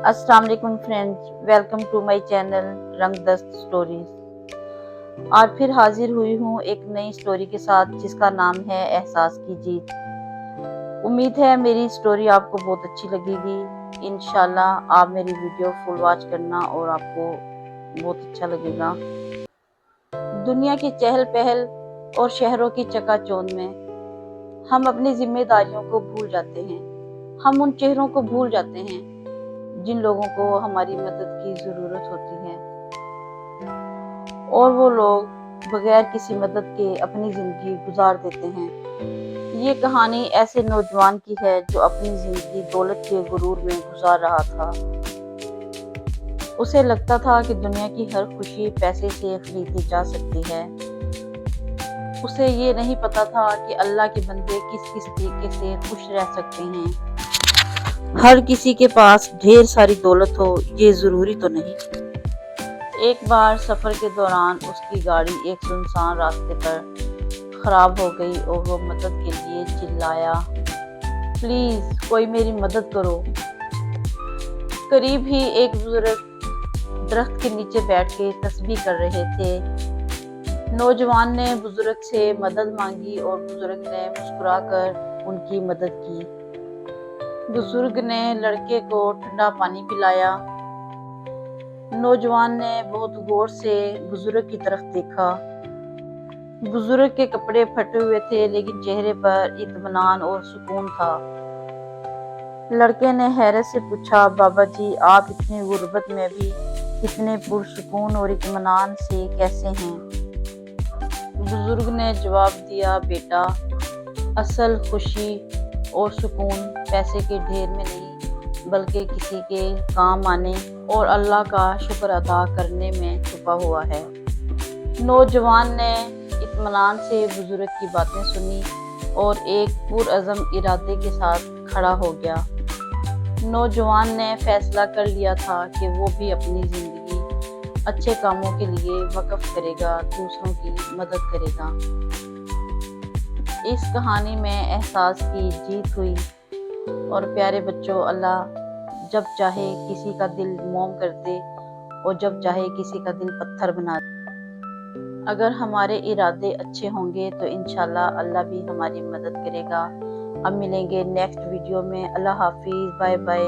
अस्सलाम वालेकुम friends, welcome to my channel Rangdast stories. आज फिर हाजिर हुई हूँ एक नई स्टोरी के साथ जिसका नाम है एहसास की जीत। उम्मीद है मेरी स्टोरी आपको बहुत अच्छी लगेगी। इंशाल्लाह आप मेरी वीडियो फुल वॉच करना और आपको बहुत अच्छा लगेगा। दुनिया की चहल पहल और शहरों की चकाचौंध में हम अपनी जिम्मेदारियों को भूल जाते हैं। हम उन चेहरों को भूल जाते हैं जिन लोगों को हमारी मदद की ज़रूरत होती है, और वो लोग बगैर किसी मदद के अपनी ज़िंदगी गुजार देते हैं। ये कहानी ऐसे नौजवान की है जो अपनी ज़िंदगी दौलत के गुरूर में गुजार रहा था। उसे लगता था कि दुनिया की हर खुशी पैसे से खरीदी जा सकती है। उसे ये नहीं पता था कि अल्लाह के बंदे किस किस तरीके से खुश रह सकते हैं। हर किसी के पास ढेर सारी दौलत हो ये ज़रूरी तो नहीं। एक बार सफ़र के दौरान उसकी गाड़ी एक सुनसान रास्ते पर ख़राब हो गई और वो मदद के लिए चिल्लाया, प्लीज़ कोई मेरी मदद करो। करीब ही एक बुजुर्ग दरख्त के नीचे बैठ के तस्बीह कर रहे थे। नौजवान ने बुजुर्ग से मदद मांगी और बुजुर्ग ने मुस्कुराकर उनकी मदद की। बुजुर्ग ने लड़के को ठंडा पानी पिलाया। नौजवान ने बहुत गौर से बुजुर्ग की तरफ देखा। बुजुर्ग के कपड़े फटे हुए थे लेकिन चेहरे पर इत्मीनान और सुकून था। लड़के ने हैरत से पूछा, बाबा जी आप इतनी गुर्बत में भी इतने पुरसुकून और इत्मीनान से कैसे हैं? बुजुर्ग ने जवाब दिया, बेटा असल खुशी और सुकून पैसे के ढेर में नहीं बल्कि किसी के काम आने और अल्लाह का शुक्र अदा करने में छुपा हुआ है। नौजवान ने इत्मीनान से बुजुर्ग की बातें सुनी और एक पुरअज़म इरादे के साथ खड़ा हो गया। नौजवान ने फैसला कर लिया था कि वो भी अपनी ज़िंदगी अच्छे कामों के लिए वक़्फ़ करेगा, दूसरों की मदद करेगा। इस कहानी में एहसास की जीत हुई। और प्यारे बच्चों, अल्लाह जब चाहे किसी का दिल मोम कर दे और जब चाहे किसी का दिल पत्थर बना दे। अगर हमारे इरादे अच्छे होंगे तो इंशाल्लाह अल्लाह भी हमारी मदद करेगा। अब मिलेंगे नेक्स्ट वीडियो में। अल्लाह हाफिज़, बाय बाय।